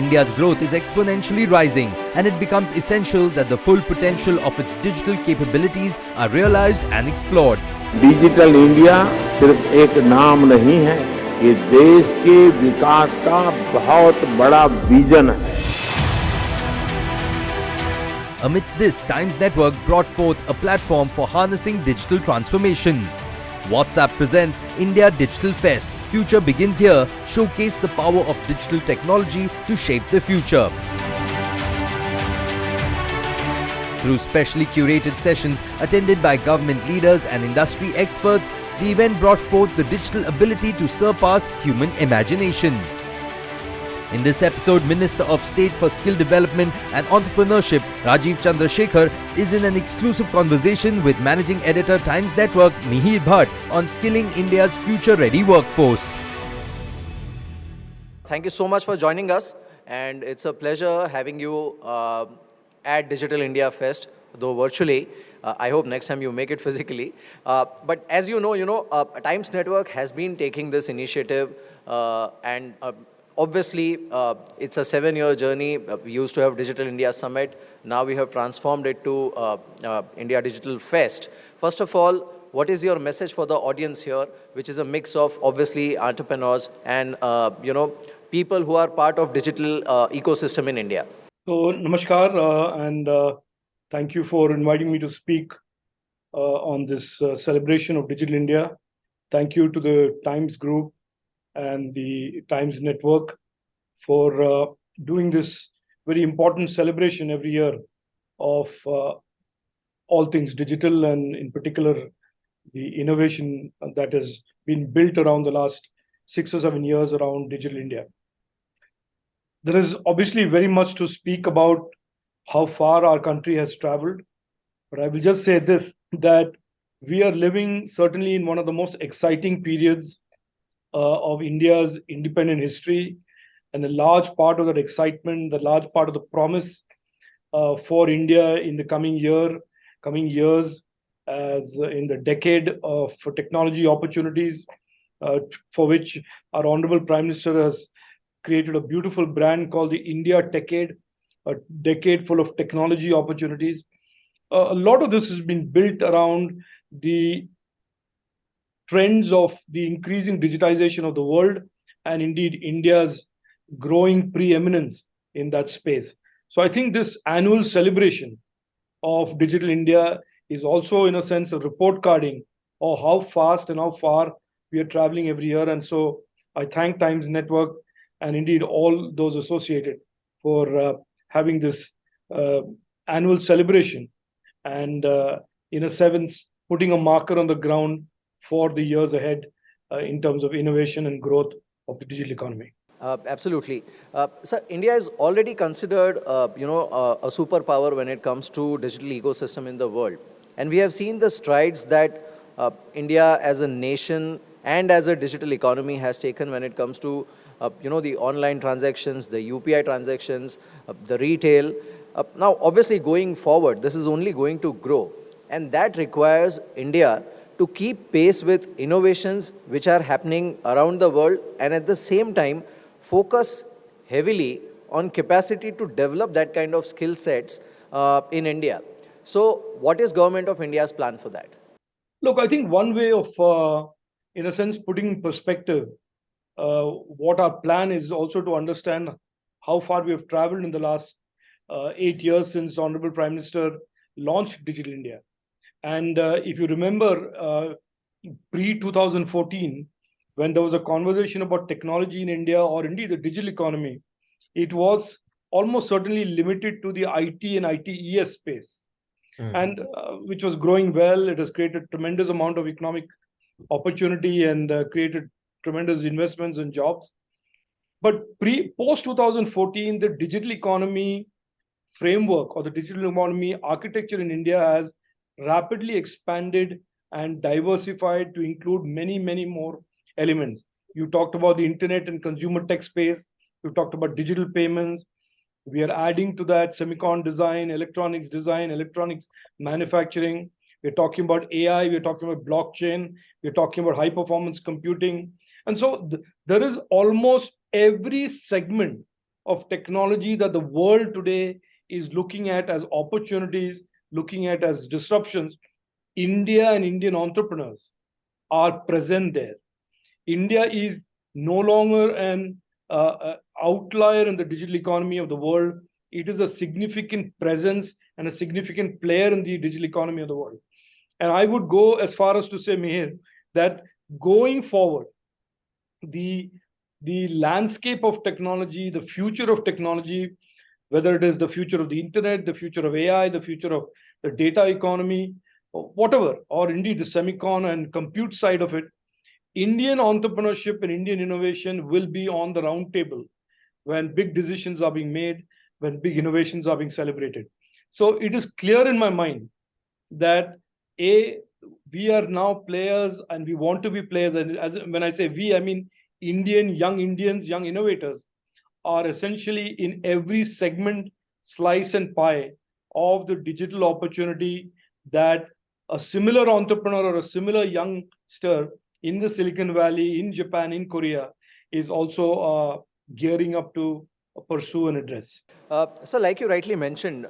India's growth is exponentially rising, and it becomes essential that the full potential of its digital capabilities are realized and explored. Digital India सिर्फ एक नाम नहीं है, ये देश के विकास का बहुत बड़ा विजन है. Amidst this, Times Network brought forth a platform for harnessing digital transformation. WhatsApp presents India Digital Fest. Future Begins Here showcase the power of digital technology to shape the future. Through specially curated sessions attended by government leaders and industry experts, the event brought forth the digital ability to surpass human imagination. In this episode, Minister of State for Skill Development and Entrepreneurship, Rajeev Chandrasekhar, is in an exclusive conversation with Managing Editor Times Network, Mihir Bhatt, on skilling India's future-ready workforce. Thank you so much for joining us, and it's a pleasure having you at Digital India Fest, though virtually. I hope next time you make it physically. But as you know, Times Network has been taking this initiative and obviously, it's a 7-year journey. We used to have Digital India Summit. Now we have transformed it to India Digital Fest. First of all, what is your message for the audience here, which is a mix of obviously entrepreneurs and people who are part of digital ecosystem in India? So, namaskar, and thank you for inviting me to speak on this celebration of Digital India. Thank you to the Times Group and the Times Network for doing this very important celebration every year of all things digital, and in particular the innovation that has been built around the last 6 or 7 years around Digital India. There is obviously very much to speak about how far our country has traveled, but I will just say this, that we are living certainly in one of the most exciting periods of India's independent history, and a large part of that excitement, the large part of the promise for India in the coming years, as in the decade of technology opportunities, for which our Honorable Prime Minister has created a beautiful brand called the India Techade, a decade full of technology opportunities. A lot of this has been built around the trends of the increasing digitization of the world, and indeed India's growing preeminence in that space. So I think this annual celebration of Digital India is also, in a sense, a report carding of how fast and how far we are traveling every year. And so I thank Times Network and indeed all those associated for having this annual celebration, and in a sense, putting a marker on the ground for the years ahead in terms of innovation and growth of the digital economy. Absolutely. Sir, India is already considered, a superpower when it comes to digital ecosystem in the world. And we have seen the strides that India as a nation and as a digital economy has taken when it comes to, the online transactions, the UPI transactions, the retail. Now, obviously, going forward, this is only going to grow. And that requires India to keep pace with innovations which are happening around the world, and at the same time focus heavily on capacity to develop that kind of skill sets in India. So what is Government of India's plan for that? Look, I think one way of, in a sense, putting in perspective what our plan is, also to understand how far we have traveled in the last 8 years since Honorable Prime Minister launched Digital India. And if you remember, pre-2014, when there was a conversation about technology in India, or indeed the digital economy, it was almost certainly limited to the IT and ITES space, and which was growing well. It has created tremendous amount of economic opportunity and created tremendous investments and jobs. But post-2014, the digital economy framework or the digital economy architecture in India has rapidly expanded and diversified to include many, many more elements. You talked about the internet and consumer tech space. You talked about digital payments. We are adding to that semicon design, electronics manufacturing. We're talking about AI. We're talking about blockchain. We're talking about high performance computing. And so there is almost every segment of technology that the world today is looking at as opportunities, looking at as disruptions, India and Indian entrepreneurs are present there. India is no longer an outlier in the digital economy of the world. It is a significant presence and a significant player in the digital economy of the world. And I would go as far as to say, Mihir, that going forward, the landscape of technology, the future of technology, whether it is the future of the internet, the future of AI, the future of the data economy, or whatever, or indeed the semicon and compute side of it, Indian entrepreneurship and Indian innovation will be on the round table when big decisions are being made, when big innovations are being celebrated. So it is clear in my mind that we are now players and we want to be players. And when I say we, I mean young Indians, young innovators are essentially in every segment, slice and pie of the digital opportunity that a similar entrepreneur or a similar youngster in the Silicon Valley, in Japan, in Korea is also gearing up to pursue and address. So like you rightly mentioned,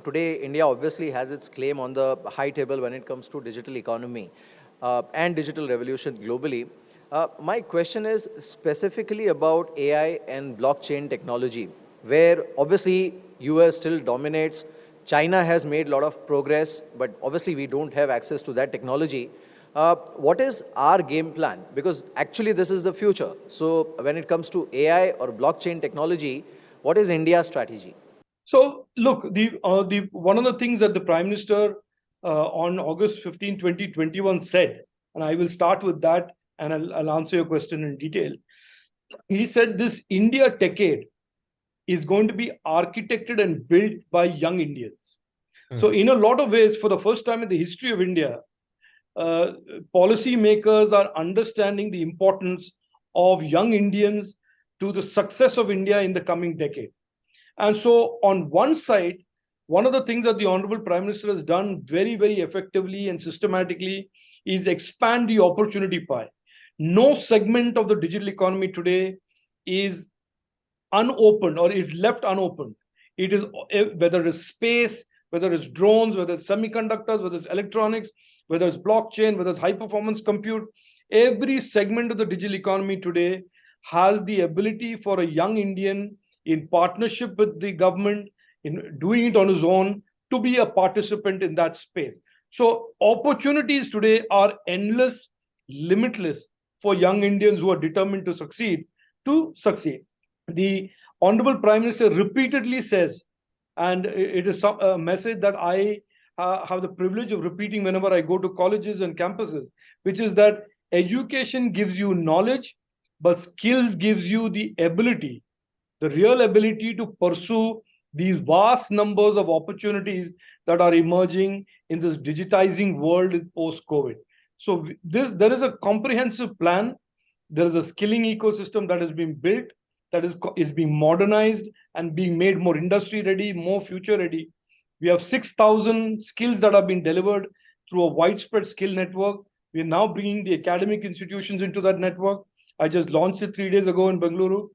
today India obviously has its claim on the high table when it comes to digital economy and digital revolution globally. My question is specifically about AI and blockchain technology, where obviously US still dominates. China has made a lot of progress, but obviously we don't have access to that technology. What is our game plan? Because actually this is the future. So when it comes to AI or blockchain technology, what is India's strategy? So look, the one of the things that the Prime Minister on August 15, 2021 said, and I will start with that and I'll answer your question in detail. He said this India decade is going to be architected and built by young Indians. So in a lot of ways, for the first time in the history of India, policymakers are understanding the importance of young Indians to the success of India in the coming decade. And so on one side, one of the things that the Honorable Prime Minister has done very, very effectively and systematically is expand the opportunity pie. No segment of the digital economy today is unopened or is left unopened. It is whether it's space, whether it's drones, whether it's semiconductors, whether it's electronics, whether it's blockchain, whether it's high performance compute, every segment of the digital economy today has the ability for a young Indian in partnership with the government, in doing it on his own, to be a participant in that space. So opportunities today are endless, limitless for young Indians who are determined to succeed. The Honorable Prime Minister repeatedly says, and it is a message that I have the privilege of repeating whenever I go to colleges and campuses, which is that education gives you knowledge, but skills gives you the ability, the real ability to pursue these vast numbers of opportunities that are emerging in this digitizing world post-COVID. So there is a comprehensive plan. There is a skilling ecosystem that has been built, that is being modernized and being made more industry ready, more future ready. We have 6,000 skills that have been delivered through a widespread skill network. We are now bringing the academic institutions into that network. I just launched it 3 days ago in Bengaluru.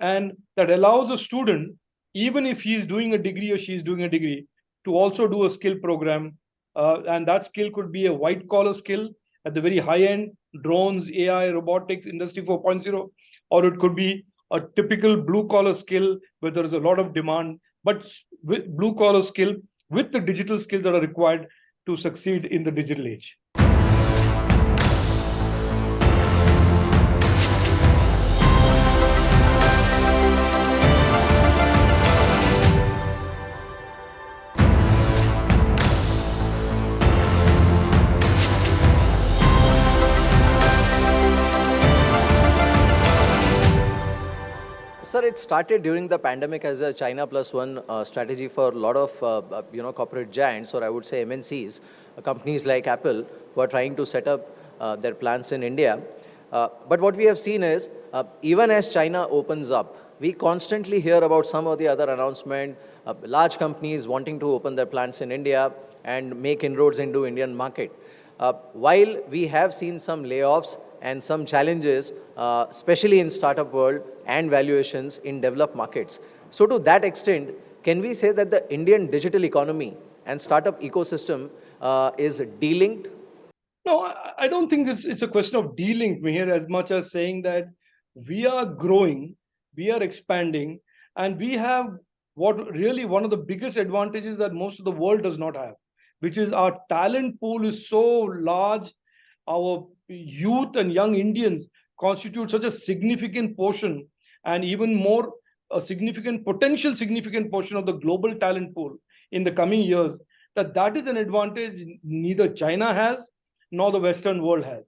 And that allows a student, even if he is doing a degree or she is doing a degree, to also do a skill program. And that skill could be a white collar skill at the very high end, drones, AI, robotics, Industry 4.0, or it could be a typical blue collar skill where there is a lot of demand, but with blue collar skill with the digital skills that are required to succeed in the digital age. Sir, it started during the pandemic as a China plus one strategy for a lot of corporate giants, or I would say MNCs, companies like Apple, who are trying to set up their plants in India. But what we have seen is, even as China opens up, we constantly hear about some of the other announcement, large companies wanting to open their plants in India and make inroads into Indian market. While we have seen some layoffs and some challenges, especially in startup world and valuations in developed markets. So to that extent, can we say that the Indian digital economy and startup ecosystem is delinked? No, I don't think it's a question of dealing here as much as saying that we are growing, we are expanding, and we have what really one of the biggest advantages that most of the world does not have, which is our talent pool is so large. Our youth and young Indians constitute such a significant portion, and even more a significant portion of the global talent pool in the coming years, that is an advantage neither China has nor the Western world has.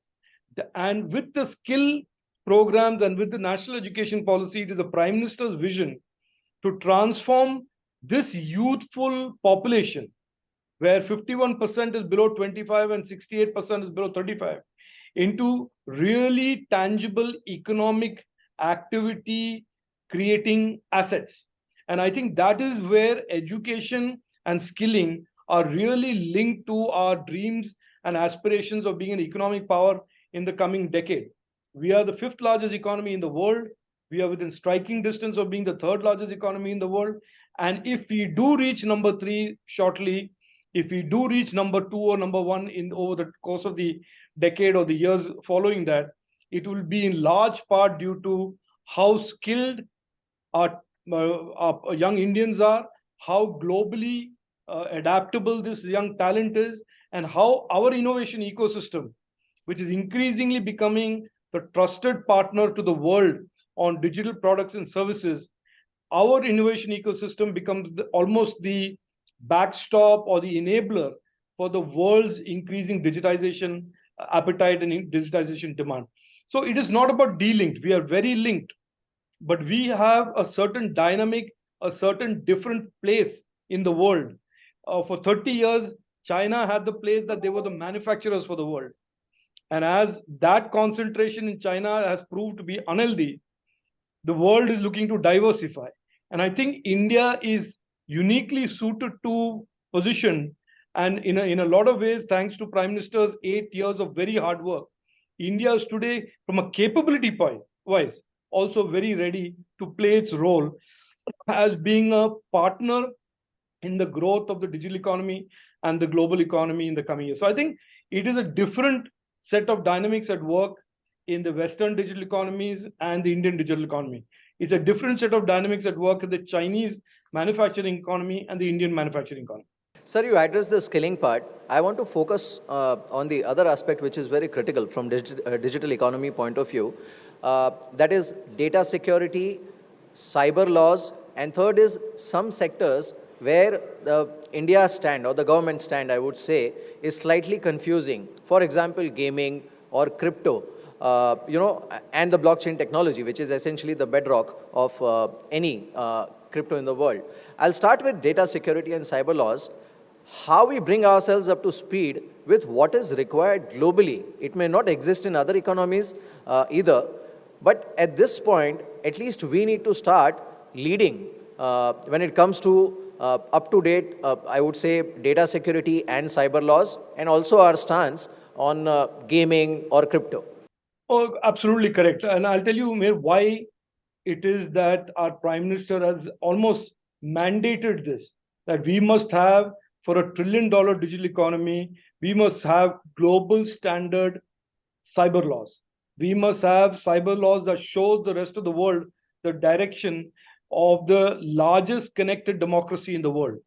And with the skill programs and with the national education policy, it is the Prime Minister's vision to transform this youthful population, where 51% is below 25 and 68% is below 35, into really tangible economic activity creating assets. And I think that is where education and skilling are really linked to our dreams and aspirations of being an economic power in the coming decade. We are the fifth largest economy in the world. We are within striking distance of being the third largest economy in the world. And if we do reach number three shortly, if we do reach number two or number one in over the course of the decade or the years following that, it will be in large part due to how skilled our young Indians are, how globally adaptable this young talent is, and how our innovation ecosystem, which is increasingly becoming the trusted partner to the world on digital products and services, our innovation ecosystem becomes almost the backstop or the enabler for the world's increasing digitization appetite and digitization demand. So it is not about delinked. We are very linked, but we have a certain dynamic, a certain different place in the world. For 30 years, China had the place that they were the manufacturers for the world. And as that concentration in China has proved to be unhealthy, the world is looking to diversify. And I think India is uniquely suited to position. And in a lot of ways, thanks to Prime Minister's 8 years of very hard work, India is today, from a capability point wise, also very ready to play its role as being a partner in the growth of the digital economy and the global economy in the coming years. So I think it is a different set of dynamics at work in the Western digital economies and the Indian digital economy. It's a different set of dynamics at work in the Chinese manufacturing economy and the Indian manufacturing economy. Sir, you addressed the skilling part. I want to focus on the other aspect, which is very critical from digital economy point of view. That is data security, cyber laws, and third is some sectors where the India stand or the government stand, I would say, is slightly confusing. For example, gaming or crypto, and the blockchain technology, which is essentially the bedrock of any crypto in the world. I'll start with data security and cyber laws. How we bring ourselves up to speed with what is required globally. It may not exist in other economies either, but at this point, at least we need to start leading when it comes to up-to-date, I would say, data security and cyber laws, and also our stance on gaming or crypto. Oh, absolutely correct. And I'll tell you, Mayor, why it is that our Prime Minister has almost mandated this, that we must have, for $1 trillion digital economy, we must have global standard cyber laws. We must have cyber laws that show the rest of the world the direction of the largest connected democracy in the world.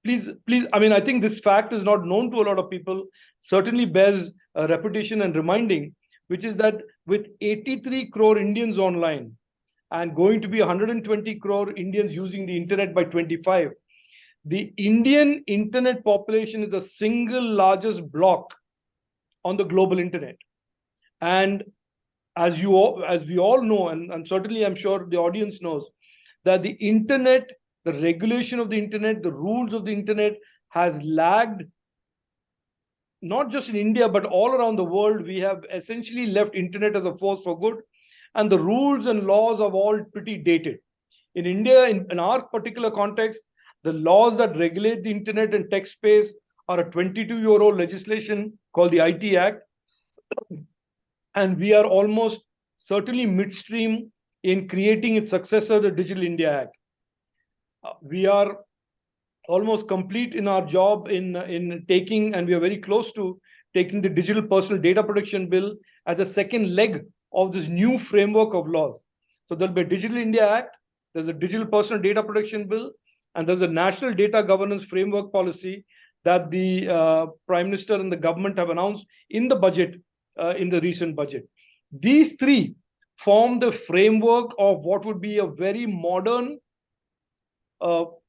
Please, I mean, I think this fact is not known to a lot of people, certainly bears repetition and reminding, which is that with 83 crore Indians online and going to be 120 crore Indians using the internet by 25, the Indian internet population is the single largest block on the global internet. And as we all know, and certainly I'm sure the audience knows, that the internet, the regulation of the internet, the rules of the internet has lagged, not just in India, but all around the world. We have essentially left internet as a force for good, and the rules and laws are all pretty dated. In India, in our particular context, the laws that regulate the internet and tech space are a 22-year-old legislation called the IT Act, and we are almost certainly midstream in creating its successor, the Digital India Act. We are almost complete in our job in taking, and we are very close to taking the Digital Personal Data Protection Bill as a second leg of this new framework of laws. So there'll be a Digital India Act, there's a Digital Personal Data Protection Bill, and there's a National Data Governance Framework Policy that the Prime Minister and the government have announced in the budget, in the recent budget. These three form the framework of what would be a very modern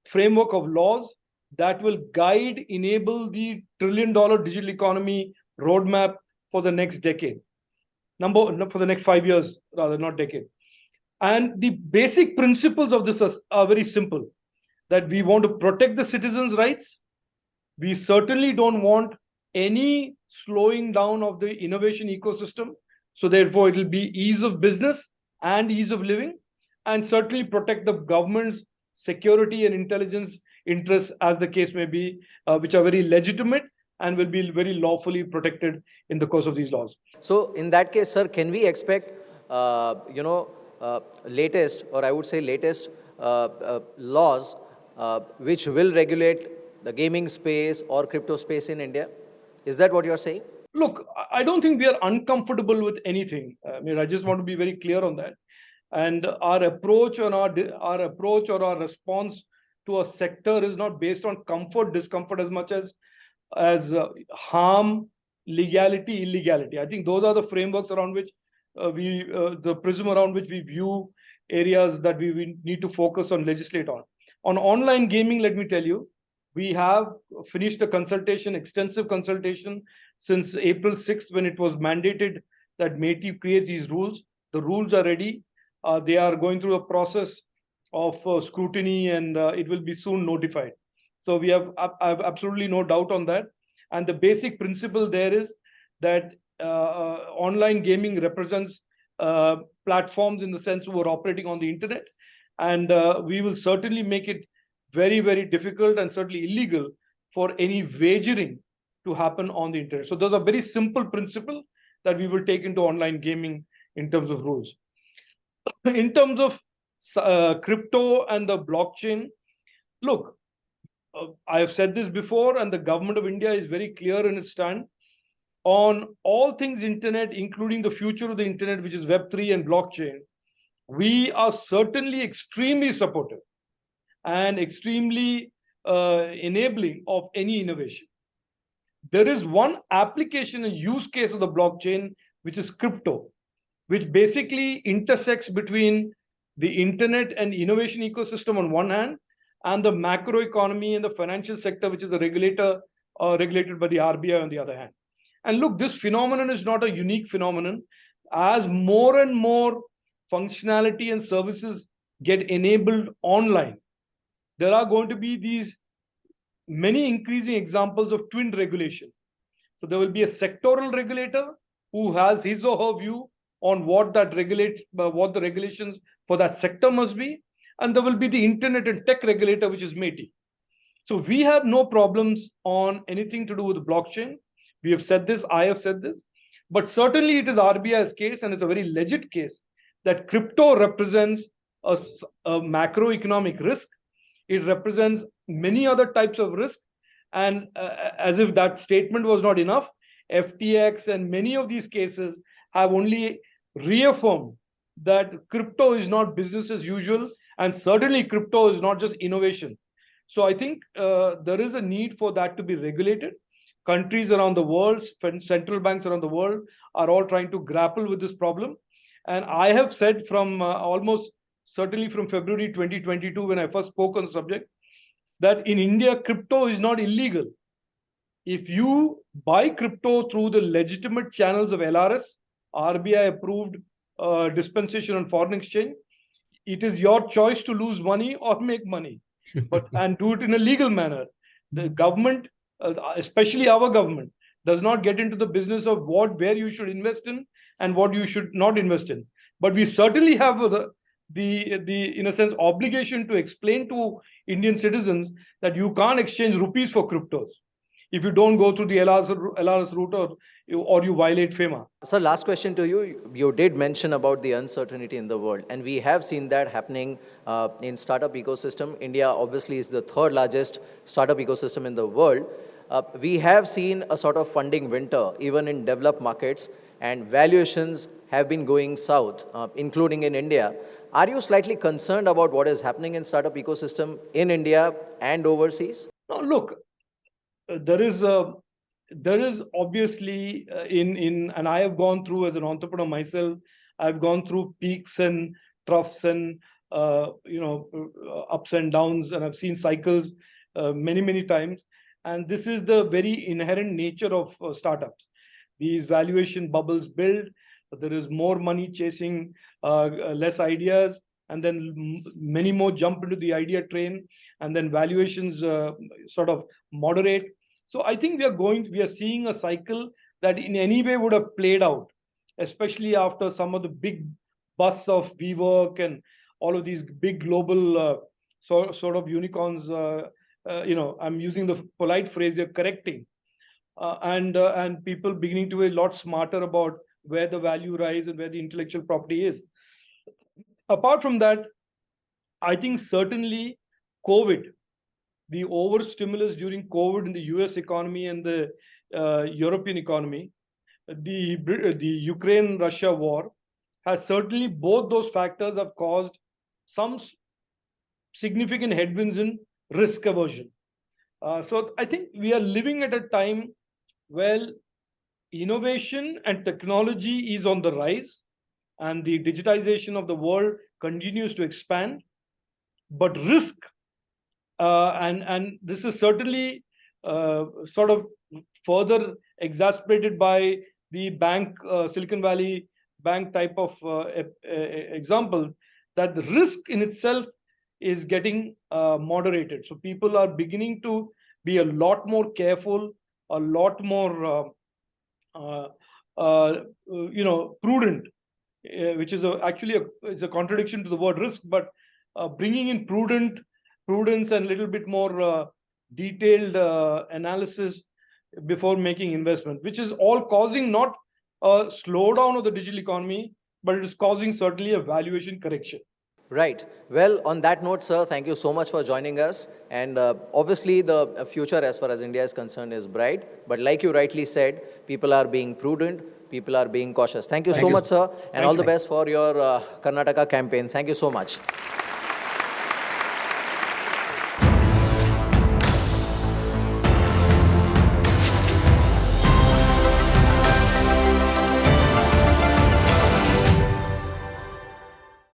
framework of laws that will guide, enable the trillion-dollar digital economy roadmap for the next decade. For the next 5 years, rather, not decade. And the basic principles of this are very simple, that we want to protect the citizens' rights. We certainly don't want any slowing down of the innovation ecosystem. So therefore, it will be ease of business and ease of living, and certainly protect the government's security and intelligence interests, as the case may be, which are very legitimate and will be very lawfully protected in the course of these laws. So in that case, sir, can we expect, latest, or I would say latest laws which will regulate the gaming space or crypto space in India? Is that what you're saying? Look, I don't think we are uncomfortable with anything. I mean, I just want to be very clear on that. And our approach or our response to a sector is not based on comfort, discomfort, as much as harm, legality, illegality. I think those are the frameworks around which the prism around which we view areas that we need to focus on, legislate on. On online gaming, let me tell you, we have finished a consultation, extensive consultation, since April 6th, when it was mandated that MeitY creates these rules. The rules are ready. They are going through a process of scrutiny, and it will be soon notified. So we have absolutely no doubt on that. And the basic principle there is that online gaming represents platforms in the sense who are operating on the internet. And we will certainly make it very, very difficult and certainly illegal for any wagering to happen on the internet. So those are very simple principles that we will take into online gaming in terms of rules. In terms of crypto and the blockchain, look, I have said this before, and the government of India is very clear in its stand on all things internet, including the future of the internet, which is Web3 and blockchain. We are certainly extremely supportive and extremely enabling of any innovation. There is one application and use case of the blockchain, which is crypto, which basically intersects between the internet and innovation ecosystem on one hand, and the macroeconomy and the financial sector, which is a regulated by the RBI on the other hand. And look, this phenomenon is not a unique phenomenon. As more and more functionality and services get enabled online, there are going to be these many increasing examples of twin regulation. So there will be a sectoral regulator who has his or her view on what the regulations for that sector must be, and there will be the internet and tech regulator, which is MeitY. So we have no problems on anything to do with blockchain. We have said this, I have said this, but certainly it is RBI's case, and it's a very legit case, that crypto represents a macroeconomic risk. It represents many other types of risk. And as if that statement was not enough, FTX and many of these cases have only reaffirmed that crypto is not business as usual, and certainly crypto is not just innovation. So I think there is a need for that to be regulated. Countries around the world, central banks around the world are all trying to grapple with this problem. And I have said from almost certainly from February 2022, when I first spoke on the subject, that in India, crypto is not illegal. If you buy crypto through the legitimate channels of LRS, RBI approved dispensation on foreign exchange, it is your choice to lose money or make money, and do it in a legal manner. The government, especially our government, does not get into the business of where you should invest in and what you should not invest in. But we certainly have the in a sense obligation to explain to Indian citizens that you can't exchange rupees for cryptos. if you don't go through the LRS route or you violate FEMA. So last question to you. You did mention about the uncertainty in the world, and we have seen that happening in startup ecosystem. India obviously is the third largest startup ecosystem in the world. We have seen a sort of funding winter even in developed markets, and valuations have been going south, including in India. Are you slightly concerned about what is happening in startup ecosystem in India and overseas? No, look, there is obviously and I have gone through as an entrepreneur myself. I've gone through peaks and troughs and ups and downs, and I've seen cycles many times. And this is the very inherent nature of startups. These valuation bubbles build. There is more money chasing less ideas, and then many more jump into the idea train, and then valuations sort of moderate. So I think we are seeing a cycle that in any way would have played out, especially after some of the big busts of WeWork and all of these big global sort of unicorns. I'm using the polite phrase you're correcting, and people beginning to be a lot smarter about where the value lies and where the intellectual property is. Apart from that, I think certainly COVID, the over-stimulus during COVID in the US economy and the European economy, the Ukraine-Russia war, has certainly, both those factors have caused some significant headwinds in risk aversion. So I think we are living at a time where innovation and technology is on the rise, and the digitization of the world continues to expand. But risk, and this is certainly sort of further exacerbated by the Silicon Valley bank type of example, that the risk in itself is getting moderated. So people are beginning to be a lot more careful, a lot more prudent, which is actually a contradiction to the word risk, but bringing in prudence and a little bit more detailed analysis before making investment, which is all causing not a slowdown of the digital economy, but it is causing certainly a valuation correction. Right. Well, on that note, sir, thank you so much for joining us. And obviously, the future as far as India is concerned is bright. But like you rightly said, people are being prudent, people are being cautious. Thank you so much, sir. And all the best for your Karnataka campaign. Thank you so much.